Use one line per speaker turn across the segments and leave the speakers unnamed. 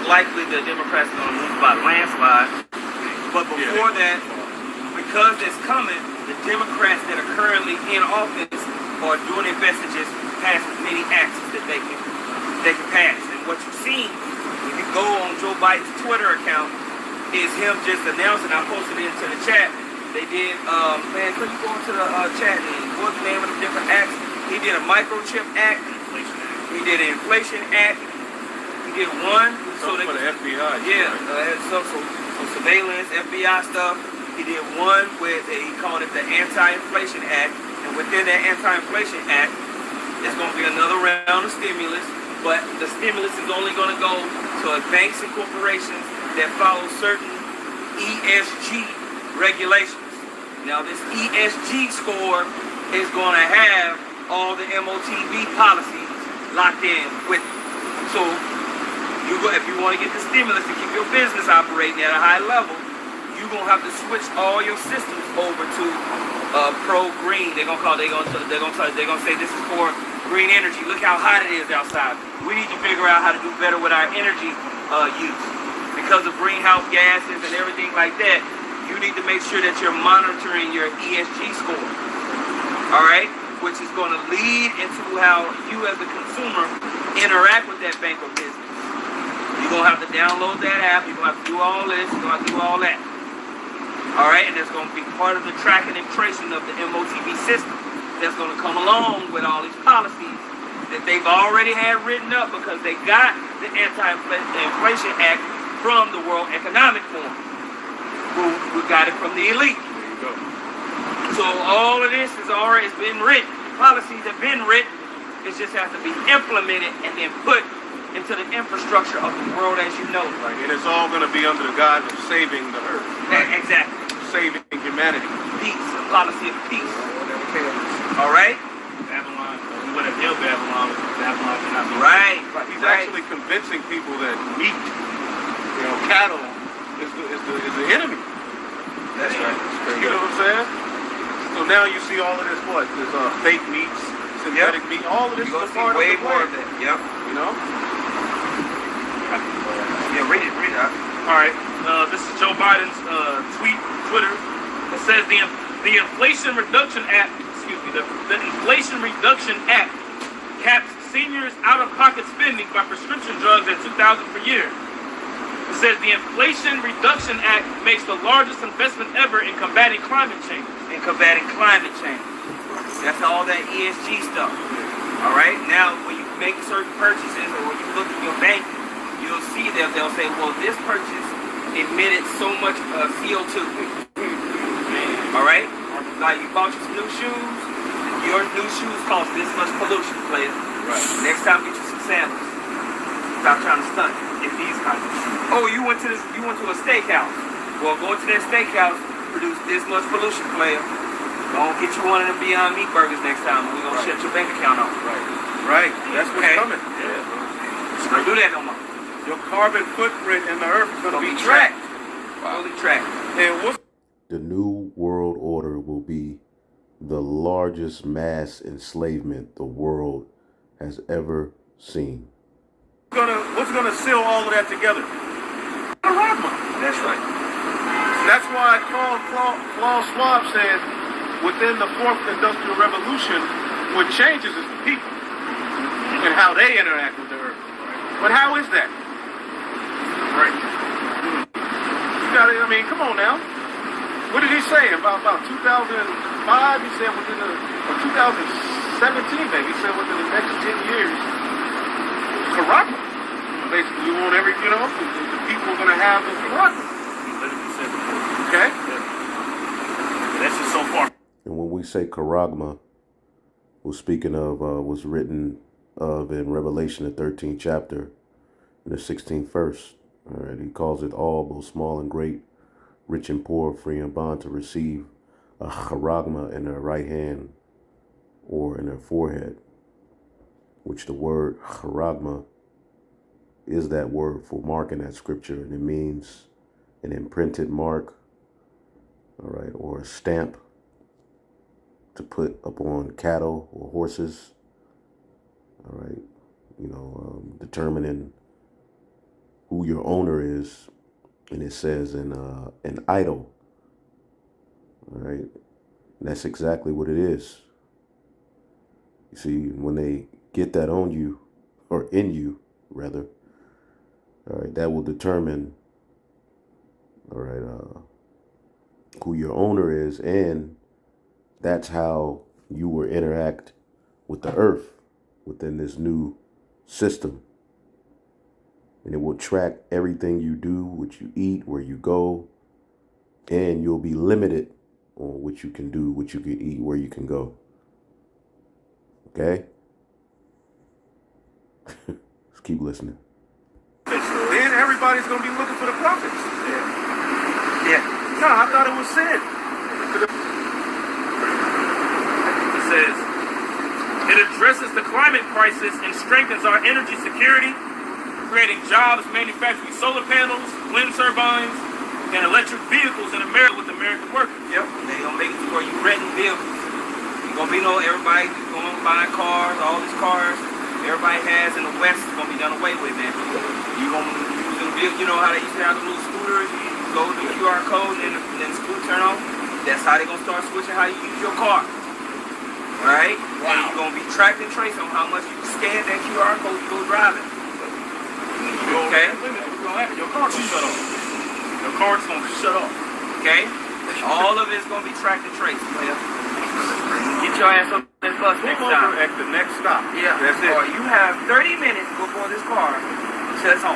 likely the Democrats are going to lose by landslide. But before that, because that's coming, the Democrats that are currently in office are doing their best to just pass as many acts that they can pass. And what you've seen, if you go on Joe Biden's Twitter account, is him just announcing. I posted it into the chat. They did, man, could you go into the chat and what's the name of the different acts? He did a microchip act. He did an inflation act. He did one.
So for the FBI.
Yeah, some surveillance, FBI stuff. He did one with, he called it the Anti-Inflation Act. And within that Anti-Inflation Act, there's going to be another round of stimulus. But the stimulus is only going to go to banks and corporations that follow certain ESG regulations. Now, this ESG score is going to have all the motb policies locked in with it. So, if you want to get the stimulus to keep your business operating at a high level, you're going to have to switch all your systems over to pro-green. They're going to say this is for green energy. Look how hot it is outside. We need to figure out how to do better with our energy use. Because of greenhouse gases and everything like that, you need to make sure that you're monitoring your ESG score. All right? Which is going to lead into how you as a consumer interact with that bank or business. You're going to have to download that app. You're going to have to do all this. You're going to have to do all that. All right? And it's going to be part of the tracking and tracing of the motb system that's going to come along with all these policies that they've already had written up because they got the Anti-Inflation Act from the World Economic Forum, who got it from the elite.
There you go.
So all of this has already been written. Policies have been written. It just has to be implemented and then put into the infrastructure of the world as you know.
Right. And it's all going to be under the guise of saving the earth.
Right? Exactly.
Saving humanity.
Peace. A policy of peace. All right?
Babylon. We would have killed Babylon. Babylon cannot be.
Right.
He's actually convincing people that meat, cattle is the enemy.
That's right.
You know what I'm saying? So now you see all of this, There's fake meats, synthetic meat, all of this is a part of the
more of that. Yep.
You know?
Yeah, read it.
All right. This is Joe Biden's Twitter. It says the Inflation Reduction Act, the Inflation Reduction Act caps seniors' out-of-pocket spending by prescription drugs at $2,000 per year. It says the Inflation Reduction Act makes the largest investment ever in combating climate change.
That's all that ESG stuff. All right. Now, when you make certain purchases or when you look at your bank, you'll see that they'll say, well, this purchase emitted so much CO2. All right. Like you bought your new shoes. Your new shoes cost this much pollution, player.
Right.
Next time, get you some sandals. Stop trying to stunt. Get these kinds of shoes. Oh, you went to a steakhouse. Well, going to that steakhouse produce this much pollution, player. Gonna get you one of them Beyond Meat burgers next time, and we're gonna shut your bank account off.
Right. That's what's coming.
Yeah. Don't do that no more.
Your carbon footprint in the earth is gonna be
tracked. Fully tracked.
And
the New World Order will be the largest mass enslavement the world has ever seen.
what's gonna seal all of that together? Dogma.
That's right.
That's why Klaus Schwab said within the fourth industrial revolution, what changes is the people and how they interact with the earth. But how is that?
Right.
You gotta, I mean, come on now. What did he say about 2005? He said within the, or 2017 maybe, he said within the next 10 years, corruption. Basically, we want every, the people are going to have the corruption. Okay?
That's just so far.
And when we say charagma, we're speaking of was written of in Revelation, the 13th chapter, in the 16th verse. All right, he calls it all, both small and great, rich and poor, free and bond, to receive a charagma in their right hand or in their forehead, which the word charagma is that word for mark in that scripture, and it means an imprinted mark, all right, or a stamp to put upon cattle or horses, all right, determining who your owner is, and it says an idol. All right, and that's exactly what it is. You see, when they get that on you, or in you, rather, all right, that will determine, all right, who your owner is, and that's how you will interact with the earth within this new system. And it will track everything you do, what you eat, where you go, and you'll be limited on what you can do, what you can eat, where you can go. Okay? Let's keep listening.
Then everybody's going to be looking for the prophets.
Yeah.
No, I thought it was said.
It says, it addresses the climate crisis and strengthens our energy security, creating jobs manufacturing solar panels, wind turbines, and electric vehicles in America with American workers.
Yep. They gonna make it to where you renting vehicles. You gonna be everybody going buying cars, all these cars everybody has in the West is gonna be done away with, man. You gonna use them vehicles, you know how they used to have the little scooters, you go to the QR code and then the scooter turn on. That's how they gonna start switching how you use your car. Right? Wow. And you're gonna be tracked and traced on how much you scan that QR code you go driving. Okay?
Your car's gonna shut off. Your car's gonna shut off.
Okay? All of it's gonna be tracked and traced, man. Get your ass on this bus next time.
At the next stop.
Yeah.
That's it.
Or you have 30 minutes before this car shuts on.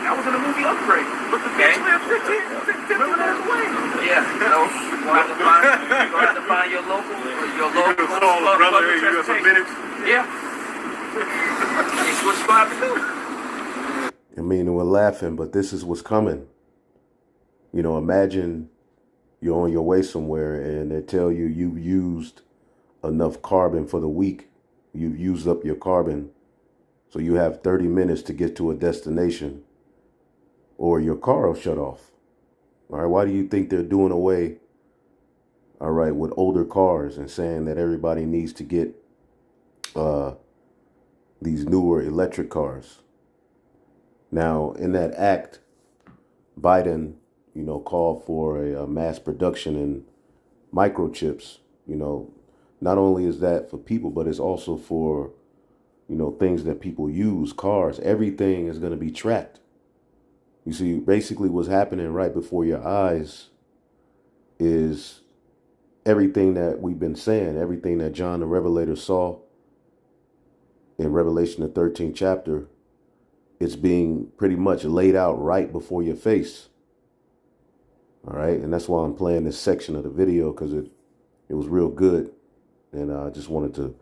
That was in the movie Upgrade. But the bitch lived 15 minutes away.
Yeah. So you're gonna have to find your local
brother, you got some minutes.
Yeah. It's what you're gonna have to do.
I mean, we're laughing, but this is what's coming. You know, imagine you're on your way somewhere and they tell you you've used enough carbon for the week. You've used up your carbon. So you have 30 minutes to get to a destination or your car will shut off. All right. Why do you think they're doing away, all right, with older cars and saying that everybody needs to get these newer electric cars? Now, in that act, Biden, you know, called for a mass production in microchips. You know, not only is that for people, but it's also for, you know, things that people use, cars. Everything is going to be tracked. You see, basically what's happening right before your eyes is everything that we've been saying, everything that John the Revelator saw in Revelation, the 13th chapter. It's being pretty much laid out right before your face. All right. And that's why I'm playing this section of the video, because it was real good. And I just wanted to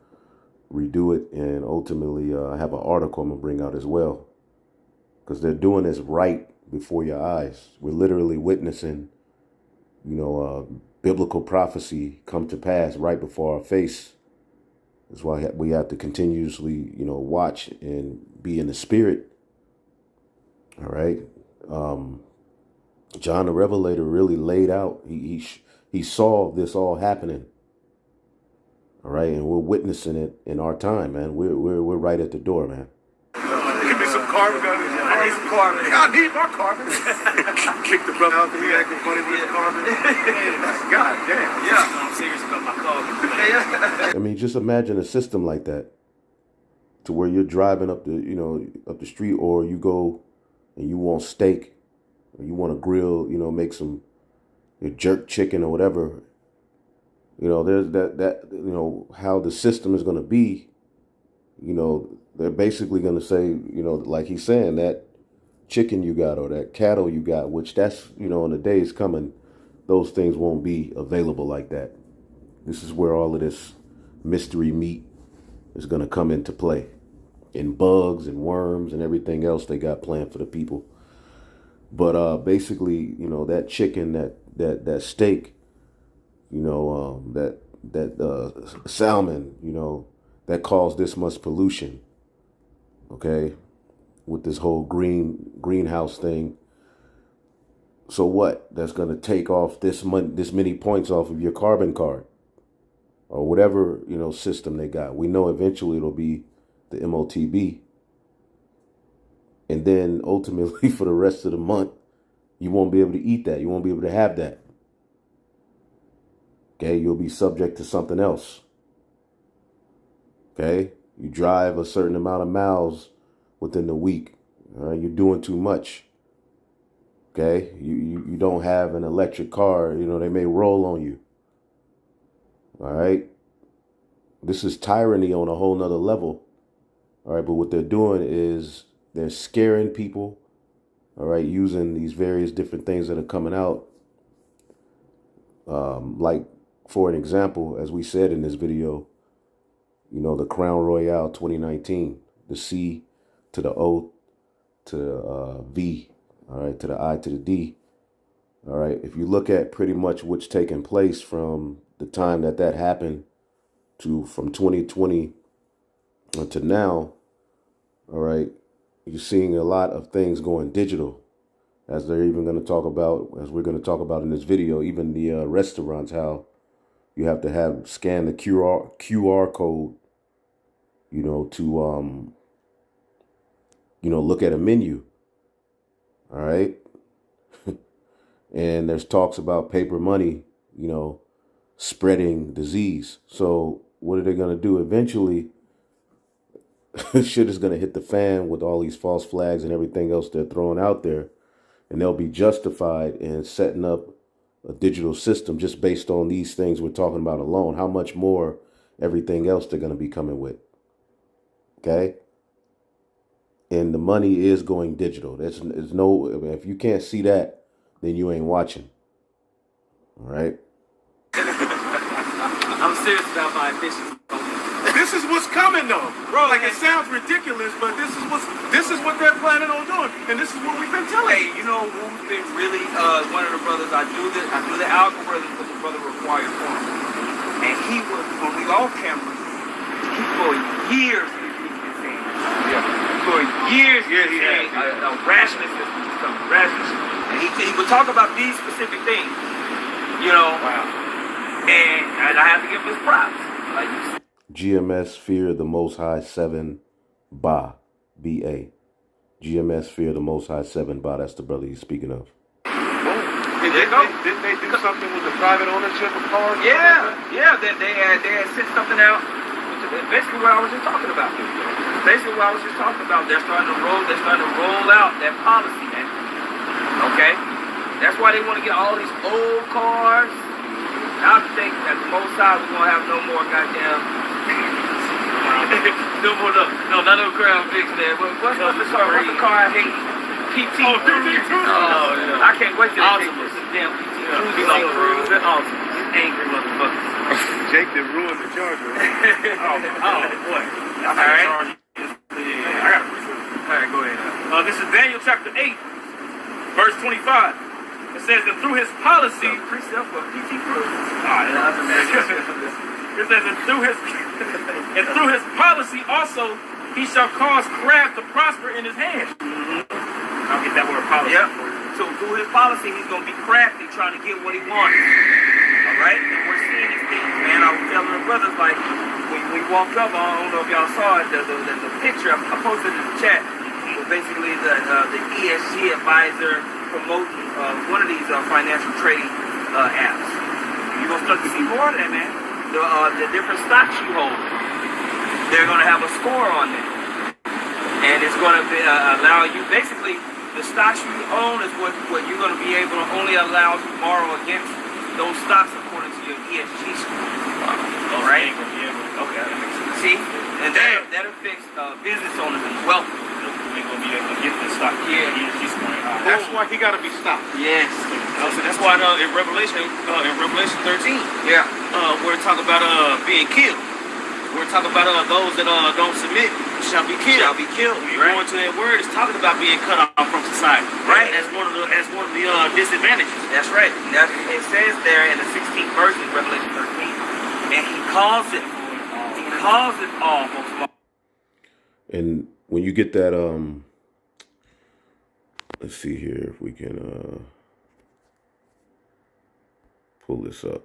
redo it. And ultimately, I have an article I'm going to bring out as well, because they're doing this right before your eyes. We're literally witnessing, you know, biblical prophecy come to pass right before our face. That's why we have to continuously, you know, watch and be in the spirit. All right. John the Revelator really laid out. He saw this all happening. All right, and we're witnessing it in our time, man. We're right at the door, man.
Give me some carbon.
I need some carbon.
I need more carbon. Kick the brother out there. He acting funny with his carbon. God damn.
Yeah, I'm serious about my carbon.
I mean, just imagine a system like that, to where you're driving up the street, or you go and you want steak, or you want to grill, you know, make some jerk chicken or whatever. You know, there's that you know, how the system is going to be. You know, they're basically going to say, you know, like he's saying, that chicken you got or that cattle you got, which that's, you know, in the days coming, those things won't be available like that. This is where all of this mystery meat is going to come into play, and bugs and worms and everything else they got planned for the people. But basically, you know, that chicken, that steak, you know, that salmon, you know, that caused this much pollution. Okay, with this whole greenhouse thing. So what? That's going to take off this many points off of your carbon card, or whatever, you know, system they got. We know eventually it'll be the motb. And then ultimately for the rest of the month, you won't be able to eat that. You won't be able to have that. Okay, you'll be subject to something else. Okay, you drive a certain amount of miles within the week. All right, you're doing too much. Okay, you don't have an electric car. You know, they may roll on you. All right, this is tyranny on a whole nother level. All right, but what they're doing is they're scaring people. All right, using these various different things that are coming out. Like, for an example, as we said in this video, you know, the Crown Royale 2019, the C to the O to the V, all right, to the I to the D. All right, if you look at pretty much what's taken place from the time that happened to from 2020 to now, all right, you're seeing a lot of things going digital, as they're even going to talk about, as we're going to talk about in this video, even the restaurants, how you have to have scan the QR code, you know, to look at a menu. All right. And there's talks about paper money, you know, spreading disease. So what are they going to do? Eventually, shit is going to hit the fan with all these false flags and everything else they're throwing out there. And they'll be justified in setting up a digital system just based on these things we're talking about alone. How much more everything else they're going to be coming with. Okay. And the money is going digital. There's no, if you can't see that, then you ain't watching. All right.
I'm serious about my ambitions.
This is what's coming, though, bro. Like, it sounds ridiculous, but this is what they're planning on doing, and this is what we've been telling.
Hey, you know who's been really one of the brothers? I do the algorithm with the brother required for him, and he was when we all cameras. He for years for years, a rationing system, and he would talk about these specific things, you know. Wow. And I have to give him his props. Like,
GMS Fear the Most High 7 Ba, B-A. GMS Fear the Most High 7 Ba. That's the brother he's speaking of.
Didn't they do something with the private ownership of cars?
Yeah. They had sent something out. Basically, what I was just talking about. They're starting to roll out that policy, man. Okay? That's why they want to get all these old cars. I think at the most side we're gonna have no more goddamn none of the Crown Vics there. What's the car I hate? PT. Oh, yeah. I can't wait till they take this damn PT. He's on the road. Angry motherfuckers.
Jake did ruin the Charger.
Oh boy. Alright. Alright, go ahead.
This is Daniel chapter 8, verse 25. It says that through his policy,
precept for PT Crew.
It says that through his policy also he shall cause craft to prosper in his hand. I'll get that word policy.
Yep. So through his policy, he's gonna be crafty, trying to get what he wants. All right, and we're seeing these things, man. I was telling the brothers, like when we walked up, I don't know if y'all saw it, the picture I posted in the chat was basically the ESG advisor promoting one of these financial trading apps. You're gonna start to see more of that, man. The different stocks you hold, they're gonna have a score on there, and it's gonna be, allow you basically the stocks you own is what you're gonna be able to only allow to borrow against those stocks according to your ESG score. All right. Okay. That makes sense. See, and that affects business owners as well.
Ain't gonna be able to get this stock.
Yeah.
That's why he got to be stopped.
Yes.
So that's why in Revelation 13,
we're talking about being killed. We're talking about those that don't submit shall be killed.
You go into that word, it's talking about being cut off from society.
Right.
As one of the disadvantages.
That's right. Now, it says there in the 16th verse in Revelation 13, and he calls it all.
And when you get that, let's see here if we can pull this up.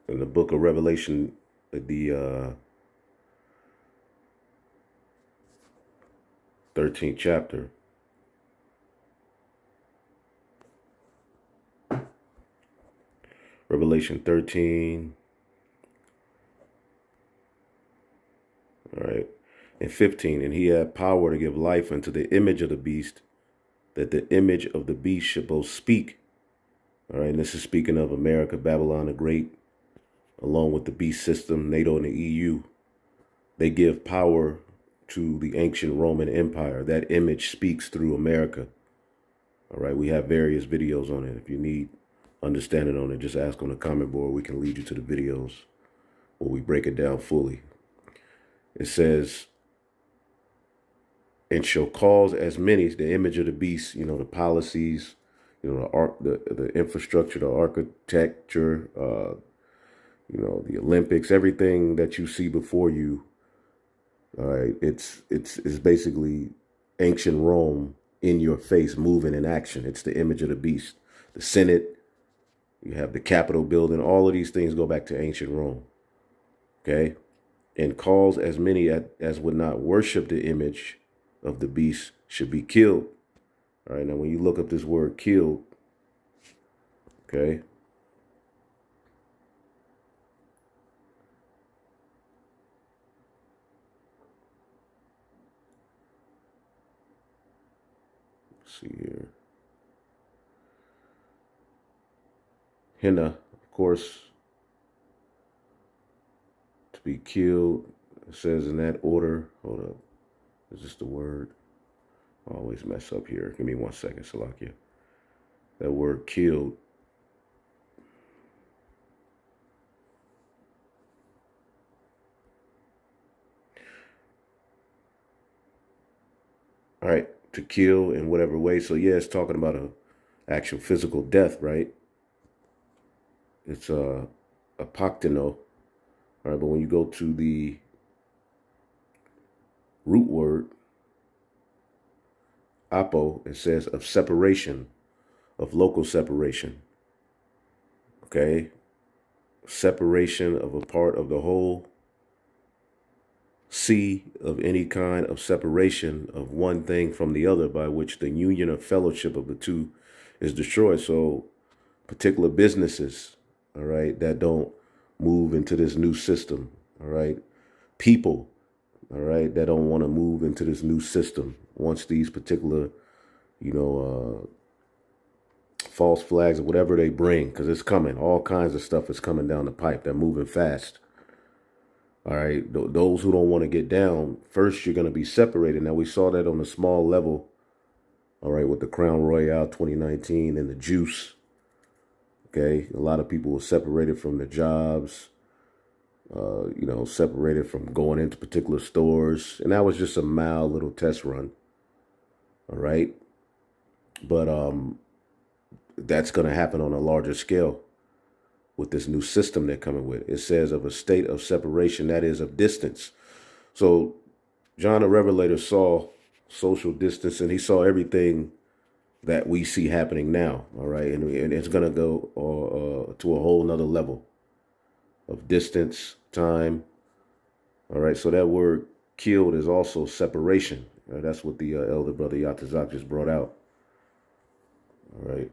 In the book of Revelation, the 13th chapter. Revelation 13. All right. And 15. And he had power to give life unto the image of the beast, that the image of the beast should both speak. All right. And this is speaking of America, Babylon the Great, along with the beast system, NATO and the EU. They give power to the ancient Roman Empire. That image speaks through America. All right. We have various videos on it. If you need understanding on it, just ask on the comment board. We can lead you to the videos where we break it down fully. It says, and shall cause as many, the image of the beast, you know, the policies, you know, the infrastructure, the architecture, you know, the Olympics, everything that you see before you. All right, it's basically ancient Rome in your face, moving in action. It's the image of the beast. The Senate, you have the Capitol building. All of these things go back to ancient Rome. Okay, and cause as many as would not worship the image of the beast should be killed. All right, now when you look up this word killed, okay, let's see here. Henna, of course, to be killed, it says in that order. Hold up. Is this the word? I always mess up here. Give me 1 second, Salakia. That word killed. All right, to kill in whatever way. So yeah, it's talking about a actual physical death, right? It's a paktino. All right, but when you go to the root word, apo, it says of separation, of local separation. Okay? Separation of a part of the whole. C, of any kind of separation of one thing from the other, by which the union or fellowship of the two is destroyed. So particular businesses, all right, that don't move into this new system, all right? People, all right, that don't want to move into this new system once these particular, you know, false flags or whatever they bring, because it's coming. All kinds of stuff is coming down the pipe. They're moving fast. All right, those who don't want to get down, first you're going to be separated. Now, we saw that on a small level, all right, with the Crown Royale 2019 and the juice. Okay, a lot of people were separated from their jobs, you know, separated from going into particular stores. And that was just a mild little test run. All right. But that's going to happen on a larger scale with this new system they're coming with. It says of a state of separation, that is of distance. So John the Revelator saw social distance, and he saw everything that we see happening now. All right. And it's going to go to a whole nother level of distance, time. All right. So that word killed is also separation. Right? That's what the elder brother Yatazak just brought out. All right.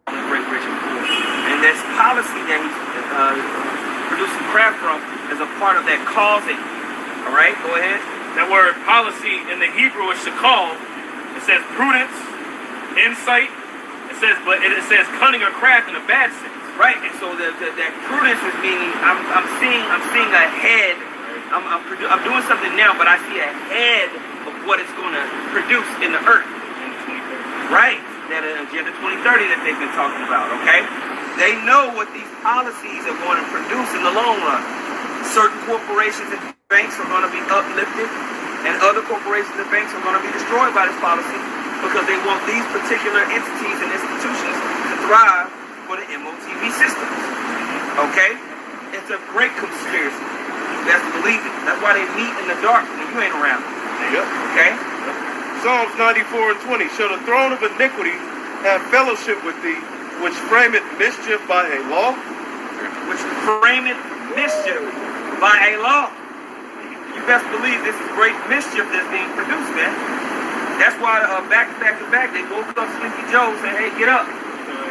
And this policy that he's producing crap from is a part of that causing. All right, go ahead.
That word policy in the Hebrew is shakal. It says prudence, insight. It says cunning or craft in a bad sense.
Right, and so that prudence is meaning I'm seeing ahead. I'm doing something now, but I see ahead of what it's going to produce in the earth. Right, that Agenda 2030 that they've been talking about. Okay, they know what these policies are going to produce in the long run. Certain corporations and banks are going to be uplifted, and other corporations and banks are going to be destroyed by this policy because they want these particular entities and institutions to thrive for the motb systems. Okay? It's a great conspiracy. That's believing. That's why they meet in the dark when you ain't around.
Yep.
Okay?
Psalms 94 and 20. Shall the throne of iniquity have fellowship with thee, which frameth mischief by a law?
Which frameth mischief by a law. you best believe this is great mischief that's being produced, man. That's why back to back, they woke up Sleepy Joe saying, hey, get up.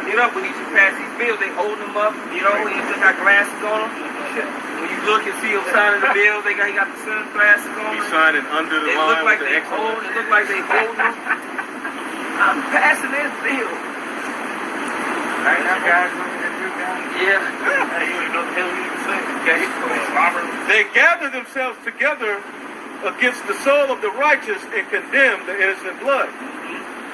Get up when you pass these bills. They holding them up, you know, he just got glasses on them. When you look and see him signing the bills, he got the sunglasses on.
He's signing under the line
Look like
with the excellent.
It look like they hold them. I'm passing this bill. Right now, guys. Yeah.
They gather themselves together against the soul of the righteous and condemn the innocent blood.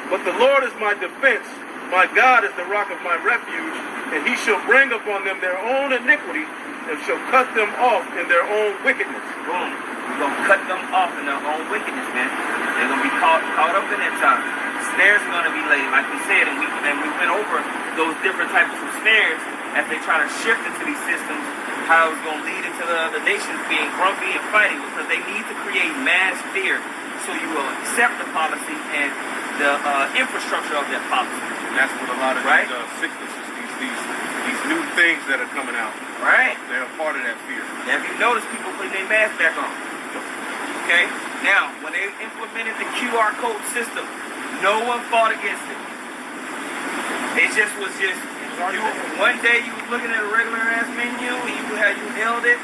But the Lord is my defense. My God is the rock of my refuge, and he shall bring upon them their own iniquity and shall cut them off in their own wickedness.
Boom. We're going to cut them off in their own wickedness, man. They're going to be caught up in that time. Snares are going to be laid, like we said, and we went over those different types of snares as they try to shift into these systems, how it's going to lead into the nations being grumpy and fighting, because they need to create mass fear so you will accept the policy and the infrastructure of that policy.
And that's what a lot of these sicknesses, these new things that are coming out.
Right.
They're a part of that fear.
Now, if you notice, people putting their masks back on. Okay? Now, when they implemented the QR code system, no one fought against it. It just was one day you was looking at a regular ass menu and you held it,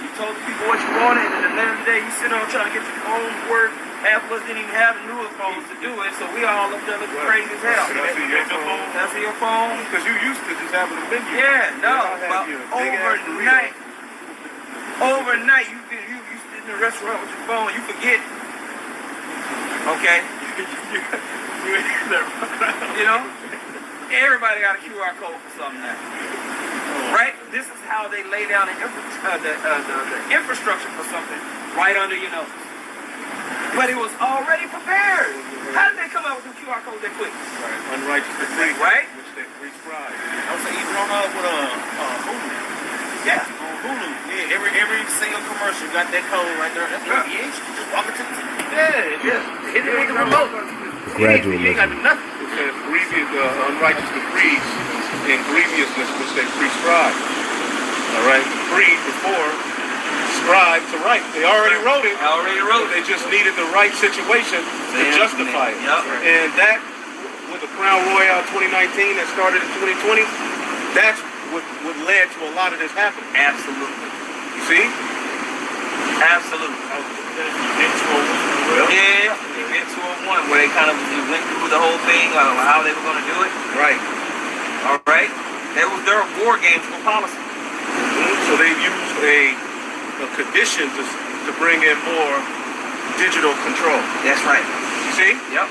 you told the people what you wanted, and then another day you sit on trying to get your phone to work. Half of us didn't even have the newer phones to do it, so we all up there looking crazy as hell.
Can I see your phone?
Can I see your phone?
Because you used to just having a menu.
Yeah, no, but overnight, you sit in the restaurant with your phone, you forget. Okay? You know? Everybody got a QR code for something now. Right? This is how they lay down the infrastructure for something right under your nose. But it was already prepared. How did they come out with the QR code that quick?
Right. Unrighteous decree.
Right?
Which they prescribed.
I was like, even on with Hulu.
Yeah.
On Hulu. Yeah, every single commercial got that code right there. That's what you just walk into the
Yeah.
hit it with the remote.
Gradualism.
You ain't got to do nothing.
It says grievous, unrighteous decrees and grievousness which they prescribed. All right. Pre before scribe to write. They already wrote it. They just needed the right situation to justify it.
Yep.
And that, with the Crown Royale 2019 that started in 2020, that's what led to a lot of this happening.
Absolutely.
You see?
Absolutely. Yeah, Event 201, where they kind of went through the whole thing, how they were going to do it.
Right.
All right. There were war games for policy.
So they used a condition to bring in more digital control.
That's right.
You see?
Yep.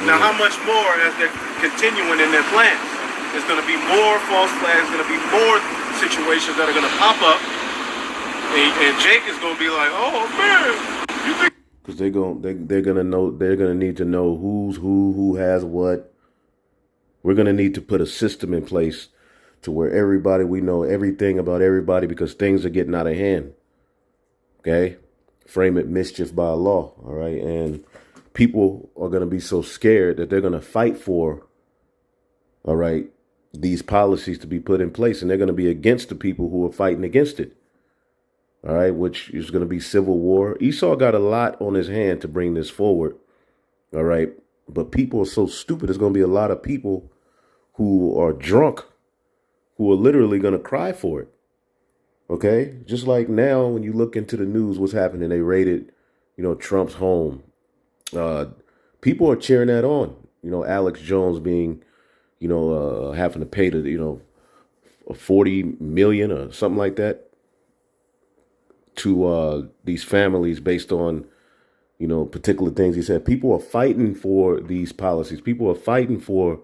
Now, how much more as they're continuing in their plans? There's going to be more false flags. There's going to be more situations that are going to pop up, and Jake is going to be like, "Oh man, you think?"
Because they're gonna need to know who's who has what. We're gonna need to put a system in place to where we know everything about everybody, because things are getting out of hand. Okay? Frame it mischief by law. All right. And people are going to be so scared that they're going to fight for, all right, these policies to be put in place. And they're going to be against the people who are fighting against it. All right. Which is going to be civil war. Esau got a lot on his hand to bring this forward. All right. But people are so stupid. There's going to be a lot of people who are drunk, who are literally going to cry for it. Okay, just like now when you look into the news, what's happening? They raided, Trump's home. People are cheering that on. Alex Jones being, having to pay the, 40 million or something like that to these families based on, particular things. He said people are fighting for these policies. People are fighting for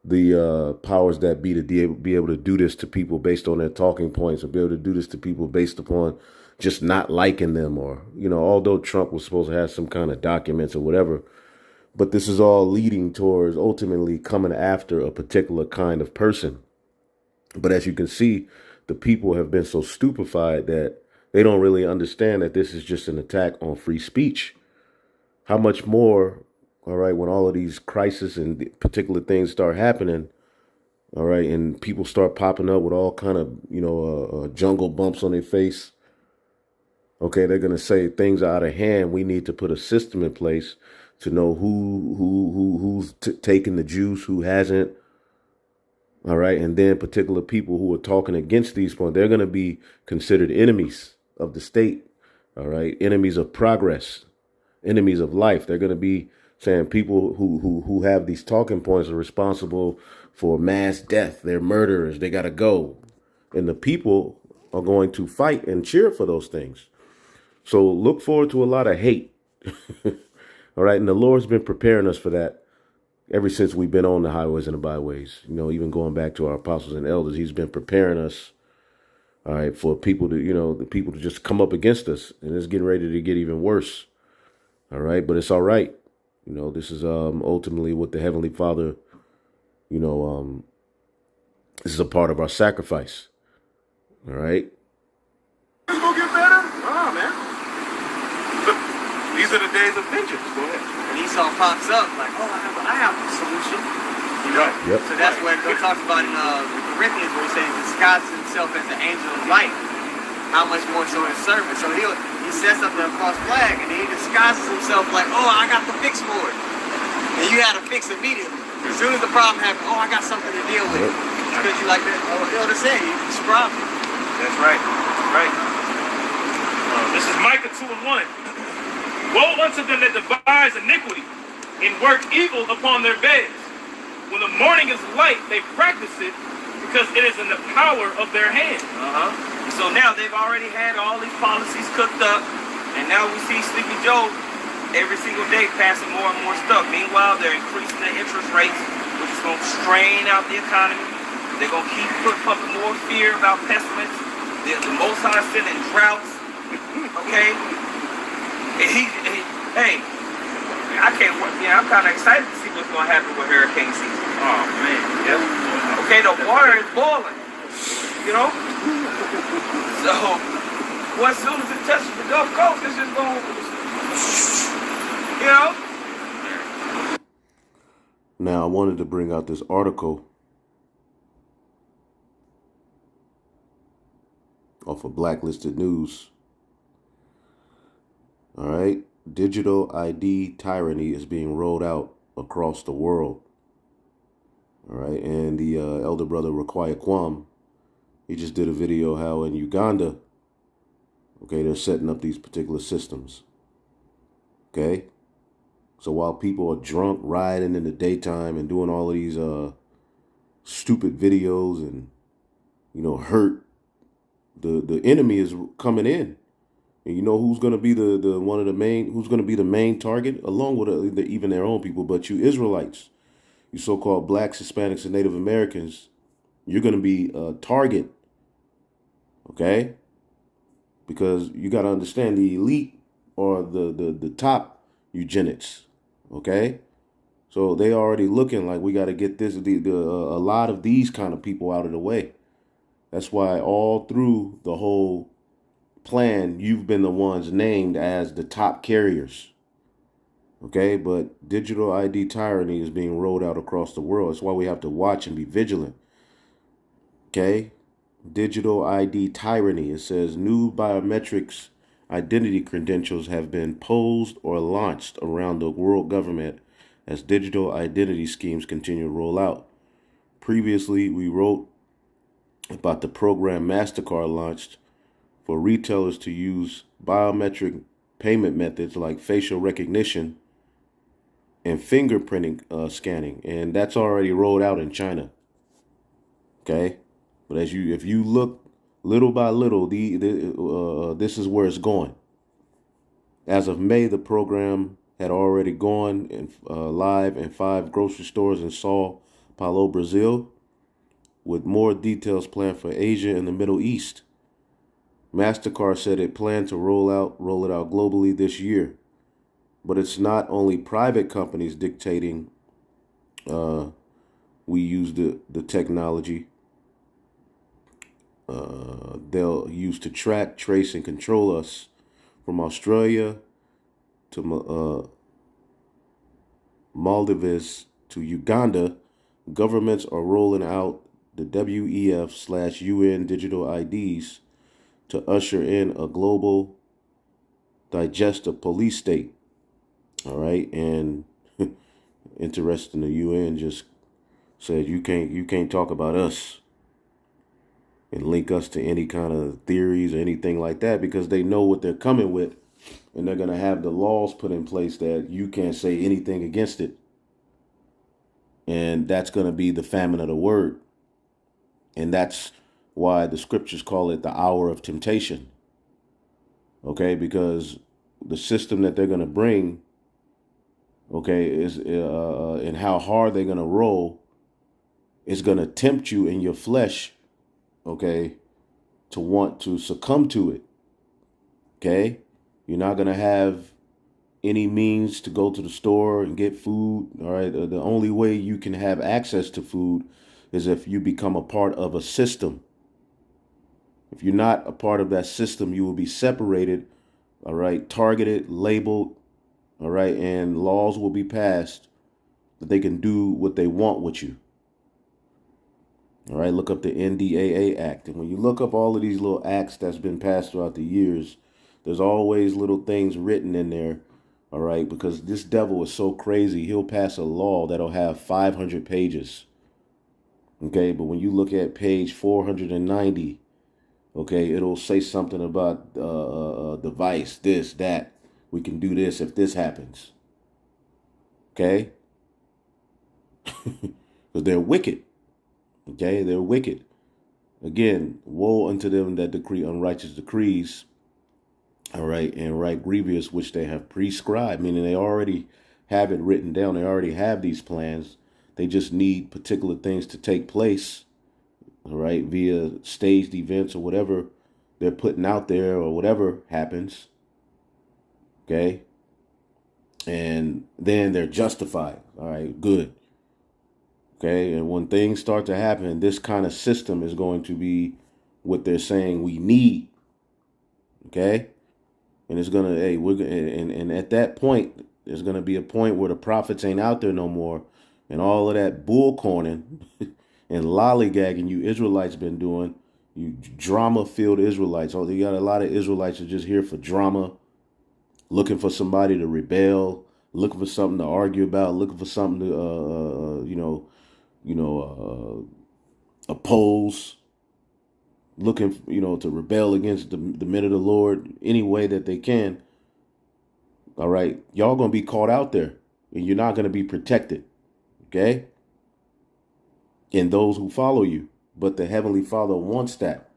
the powers that be to be able to do this to people based on their talking points, or be able to do this to people based upon just not liking them, or, although Trump was supposed to have some kind of documents or whatever, but this is all leading towards ultimately coming after a particular kind of person. But as you can see, the people have been so stupefied that they don't really understand that this is just an attack on free speech. How much more, all right, when all of these crises and particular things start happening, all right, and people start popping up with all kind of, jungle bumps on their face, Okay, they're going to say things are out of hand. We need to put a system in place to know who's taking the juice, who hasn't. All right, and then particular people who are talking against these points, they're going to be considered enemies of the state. All right, enemies of progress, enemies of life. They're going to be saying people who have these talking points are responsible for mass death. They're murderers. They got to go, and the people are going to fight and cheer for those things. So look forward to a lot of hate. All right. And the Lord's been preparing us for that ever since we've been on the highways and the byways. You know, even going back to our apostles and elders, he's been preparing us, all right, for people to, the people to just come up against us. And it's getting ready to get even worse. All right. But it's all right. You know, this is ultimately what the Heavenly Father, this is a part of our sacrifice. All right.
It's gonna get better. Oh man. These are the days of vengeance. Go ahead.
And Esau pops up like, oh, I have a solution. You know?
Yep.
So that's what it talks about in Corinthians, where he says he disguises himself as an angel of light. How much more so his servant? So he sets up the cross flag and then he disguises himself like, oh, I got the fix for it. And you had to fix immediately. As soon as the problem happened, oh, I got something to deal with. Because you like that, Elder said, it's a problem.
That's right. Right. This is Micah 2:1. Woe unto them that devise iniquity and work evil upon their beds. When the morning is light, they practice it because it is in the power of their hand.
So now they've already had all these policies cooked up, and now we see Sleepy Joe every single day passing more and more stuff. Meanwhile, they're increasing the interest rates, which is going to strain out the economy. They're going to keep pumping more fear about pestilence. The Most High sending droughts. Okay? And hey, I can't wait. Yeah, I'm kind of excited to see what's going to happen with hurricane season.
Oh, man. Yep.
Okay, the water is boiling. You know? So, well, as soon as it touches the Gulf Coast, it's just going to,
Now, I wanted to bring out this article off of Blacklisted News. All right. Digital ID tyranny is being rolled out across the world. All right. And the elder brother, Raquaya Kwam, he just did a video how in Uganda, okay, they're setting up these particular systems. Okay. So while people are drunk, riding in the daytime and doing all of these stupid videos and, hurt, the enemy is coming in. And you know who's going to be who's going to be the main target, along with even their own people, but you Israelites, you so-called blacks, Hispanics, and Native Americans, you're going to be a target, okay? Because you got to understand the elite or the top eugenics, okay? So they already looking like we got to get a lot of these kind of people out of the way. That's why all through the whole plan, you've been the ones named as the top carriers. Okay, but digital ID tyranny is being rolled out across the world. That's why we have to watch and be vigilant. Okay, digital ID tyranny. It says new biometrics identity credentials have been posed or launched around the world government as digital identity schemes continue to roll out. Previously, we wrote about the program MasterCard launched for retailers to use biometric payment methods like facial recognition and fingerprinting scanning, and that's already rolled out in China. Okay, but if you look little by little, this is where it's going. As of May, the program had already gone and live in 5 grocery stores in Sao Paulo, Brazil, with more details planned for Asia and the Middle East. MasterCard said it planned to roll it out globally this year. But it's not only private companies dictating we use the technology. They'll use to track, trace, and control us from Australia to Maldives to Uganda. Governments are rolling out the WEF/UN digital IDs to usher in a global digest a police state. All right. And interesting, the UN just said you can't talk about us and link us to any kind of theories or anything like that, because they know what they're coming with, and they're going to have the laws put in place that you can't say anything against it. And that's going to be the famine of the word. And that's why the scriptures call it the hour of temptation. Okay, because the system that they're going to bring, okay, is and how hard they're going to roll is going to tempt you in your flesh, okay, to want to succumb to it. Okay, you're not going to have any means to go to the store and get food. All right, the only way you can have access to food is if you become a part of a system. If you're not a part of that system, you will be separated, all right, targeted, labeled, all right, and laws will be passed that they can do what they want with you. All right, look up the NDAA Act. And when you look up all of these little acts that's been passed throughout the years, there's always little things written in there, all right, because this devil is so crazy, he'll pass a law that'll have 500 pages. Okay, but when you look at page 490, okay, it'll say something about device, this, that. We can do this if this happens. Okay? Because they're wicked. Okay, they're wicked. Again, woe unto them that decree unrighteous decrees, all right, and right grievous, which they have prescribed, meaning they already have it written down. They already have these plans. They just need particular things to take place, all right, via staged events or whatever they're putting out there or whatever happens. Okay. And then they're justified. All right, good. Okay. And when things start to happen, this kind of system is going to be what they're saying we need. Okay. And it's going to, hey, and at that point, there's going to be a point where the prophets ain't out there no more. And all of that bull corning and lollygagging you Israelites been doing, you drama-filled Israelites. Oh, you got a lot of Israelites that are just here for drama, looking for somebody to rebel, looking for something to argue about, looking for something to, oppose, looking, to rebel against the men of the Lord any way that they can. All right, y'all gonna be caught out there, and you're not gonna be protected. Okay? And those who follow you. But the Heavenly Father wants that.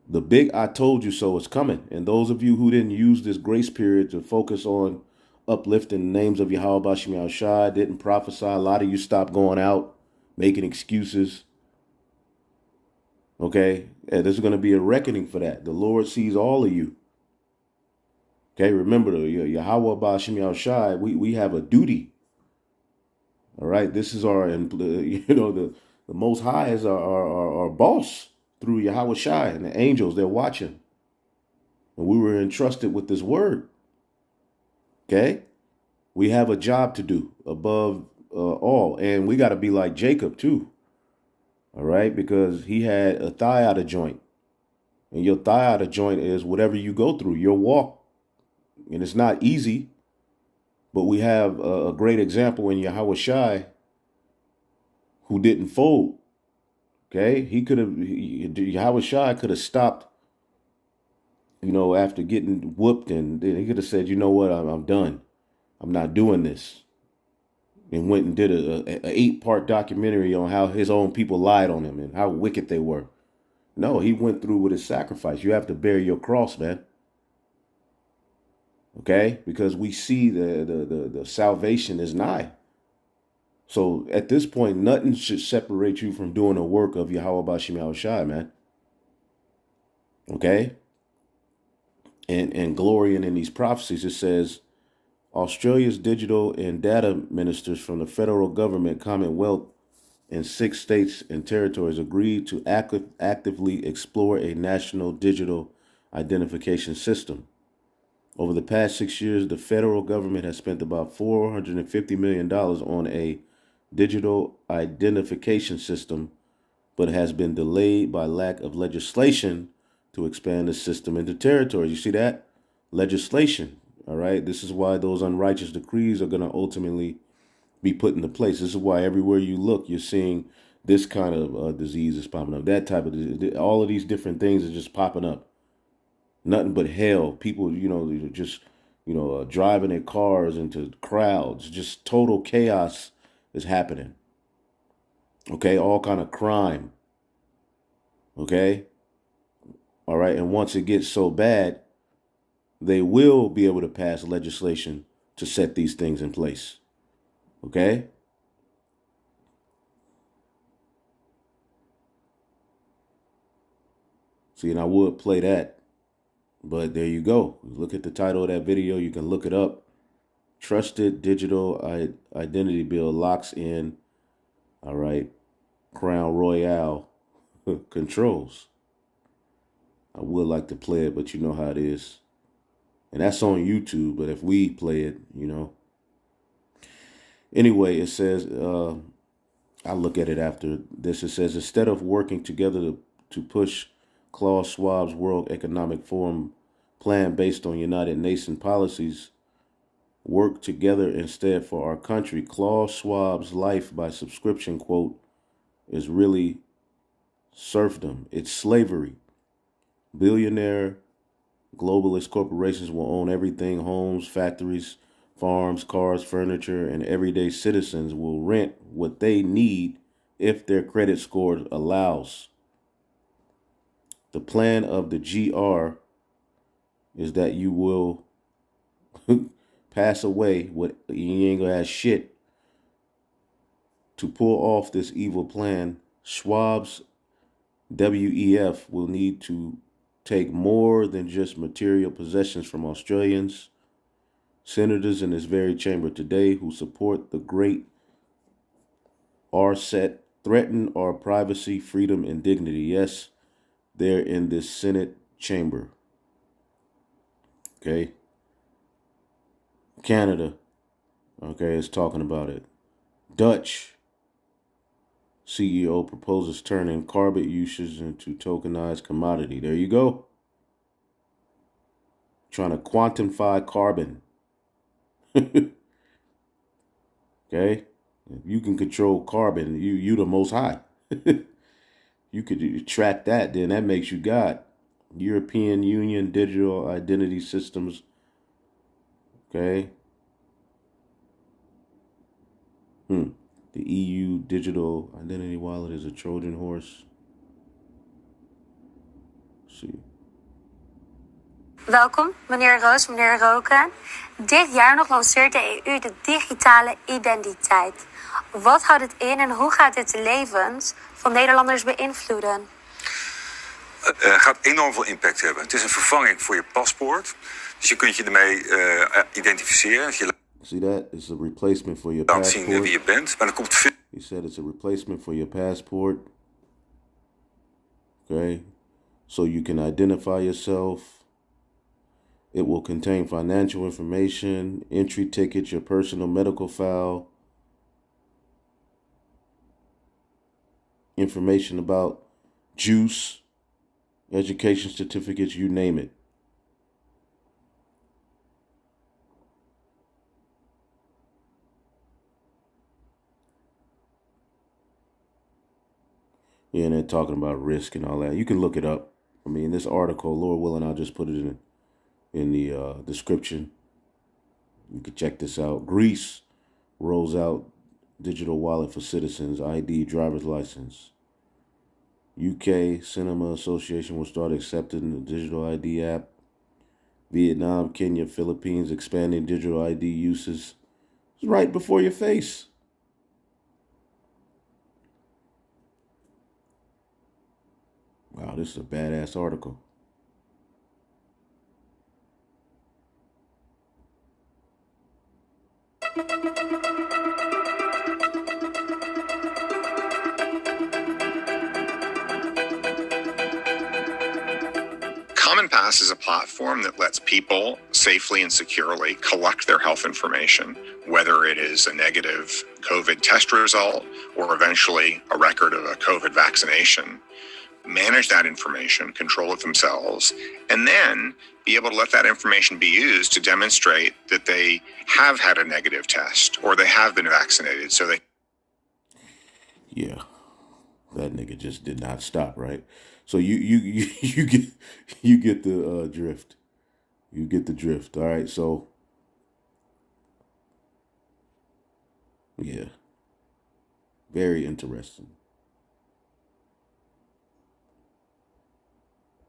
The big I told you so is coming. And those of you who didn't use this grace period to focus on uplifting the names of Yahweh Bashim Yahushua, didn't prophesy, a lot of you stopped going out, making excuses. Okay? And there's going to be a reckoning for that. The Lord sees all of you. Okay? Remember, Yahweh Bashim Yahushua, we have a duty. All right, this is our, the Most High is our boss through Yahweh Shai and the angels. They're watching, and we were entrusted with this word. Okay, we have a job to do above all, and we got to be like Jacob too. All right, because he had a thigh out of joint, and your thigh out of joint is whatever you go through, your walk, and it's not easy. But we have a great example in Yahweh Shai who didn't fold. Okay, Yahweh Shai could have stopped, after getting whooped, and he could have said, you know what, I'm done. I'm not doing this. And went and did a 8-part documentary on how his own people lied on him and how wicked they were. No, he went through with his sacrifice. You have to bear your cross, man. Okay, because we see the salvation is nigh. So at this point, nothing should separate you from doing the work of Yahweh Bashim Yahushua, man. Okay, and glorying in these prophecies, it says Australia's digital and data ministers from the federal government, Commonwealth, and 6 states and territories agreed to actively explore a national digital identification system. Over the past 6 years, the federal government has spent about $450 million on a digital identification system, but has been delayed by lack of legislation to expand the system into territories. You see that? legislation. All right. This is why those unrighteous decrees are going to ultimately be put into place. This is why everywhere you look, you're seeing this kind of disease is popping up. That type of disease. All of these different things are just popping up. Nothing but hell. People, just, driving their cars into crowds. Just total chaos is happening. Okay. All kind of crime. Okay. All right. And once it gets so bad, they will be able to pass legislation to set these things in place. Okay? See, and I would play that, but there you go. Look at the title of that video. You can look it up. Trusted Digital Identity Bill locks in, all right, Crown Royale controls. I would like to play it, but you know how it is. And that's on YouTube, but if we play it, Anyway, it says, I'll look at it after this. It says, instead of working together to push Klaus Schwab's World Economic Forum plan based on United Nations policies, work together instead for our country. Klaus Schwab's life by subscription, quote, is really serfdom. It's slavery. Billionaire globalist corporations will own everything: homes, factories, farms, cars, furniture, and everyday citizens will rent what they need if their credit score allows. The plan of the GR is that you will pass away with, you ain't gonna have shit. To pull off this evil plan, Schwab's WEF will need to take more than just material possessions from Australians. Senators in this very chamber today who support the great RSET threaten our privacy, freedom, and dignity. Yes, they're in this Senate chamber. Okay. Canada, okay, is talking about it. Dutch CEO proposes turning carbon usage into tokenized commodity. There you go. Trying to quantify carbon. Okay? If you can control carbon, you the most high. You could track that, then that makes you God. European Union Digital Identity Systems. Okay? The EU Digital Identity Wallet is a Trojan horse. Let's see.
Welkom, meneer Roos, meneer Roken. Dit jaar nog lanceert de EU de digitale identiteit. Wat houdt het in en hoe gaat dit de levens van Nederlanders beïnvloeden?
Gaat enorm veel impact hebben. Het is een vervanging voor je paspoort. Dus je kunt je ermee identificeren. Dus je
See that? It's a replacement for your
laat
passport.
zien wie je bent. Maar er komt veel.
He said it's a replacement for your passport. Okay? So you can identify yourself. It will contain financial information, entry tickets, your personal medical file, information about juice, education certificates, you name it. Yeah, and they're talking about risk and all that. You can look it up. I mean, this article, Lord willing, I'll just put it in the description. You can check this out. Greece rolls out digital wallet for citizens, ID, driver's license. UK Cinema Association will start accepting the digital ID app. Vietnam, Kenya, Philippines expanding digital ID uses. It's right before your face. Wow, this is a badass article.
CommonPass is a platform that lets people safely and securely collect their health information, whether it is a negative COVID test result or eventually a record of a COVID vaccination, manage that information, control it themselves, and then be able to let that information be used to demonstrate that they have had a negative test or they have been vaccinated. So they.
Yeah, that nigga just did not stop, right? So you get the drift. You get the drift. All right. So yeah, very interesting.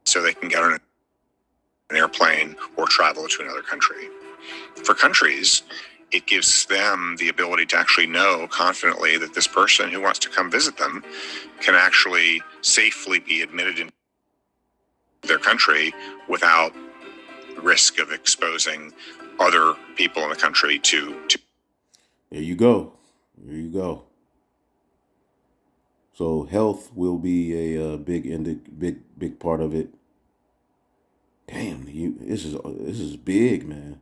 So they can get on an airplane or travel to another country. For countries, it gives them the ability to actually know confidently that this person who wants to come visit them can actually safely be admitted into their country without risk of exposing other people in the country to.
There you go. There you go. So health will be a big part of it. Damn, this is big, man.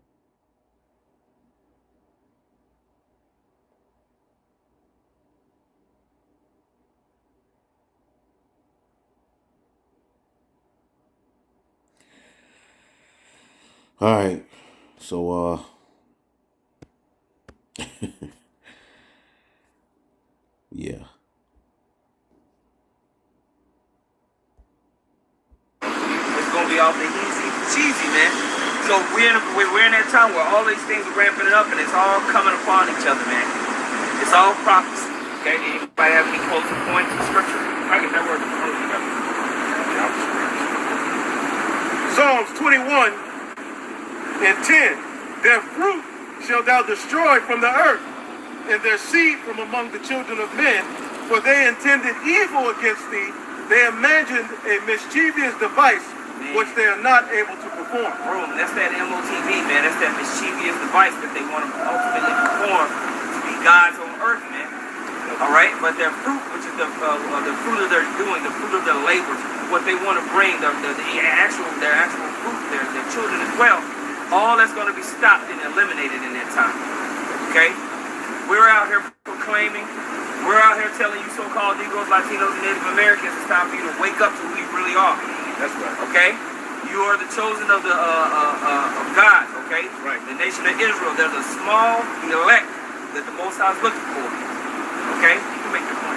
All right, so yeah.
It's gonna be off the easy cheesy, man. So we're in that time where all these things are ramping up and it's all coming upon each other, man. It's all prophecy. Okay, anybody have any closing points in scripture? I get that word.
Psalms 21 and 10. Their fruit shalt thou destroy from the earth, and their seed from among the children of men. For they intended evil against thee. They imagined a mischievous device, which they are not able to perform.
Bro, that's that motb, man. That's that mischievous device that they want to ultimately perform to be gods on earth, man. All right, but their fruit, which is the fruit of their doing, the fruit of their labors, what they want to bring, their actual fruit, their children as well, all that's going to be stopped and eliminated in that time. Okay, we're out here proclaiming, we're out here telling you so-called Negroes, Latinos, and Native Americans, it's time for you to wake up to who you really are.
That's right.
Okay, you are the chosen of the of God. Okay,
right.
The nation of Israel. There's a small elect that the Most High is looking for. Okay, you can make your point.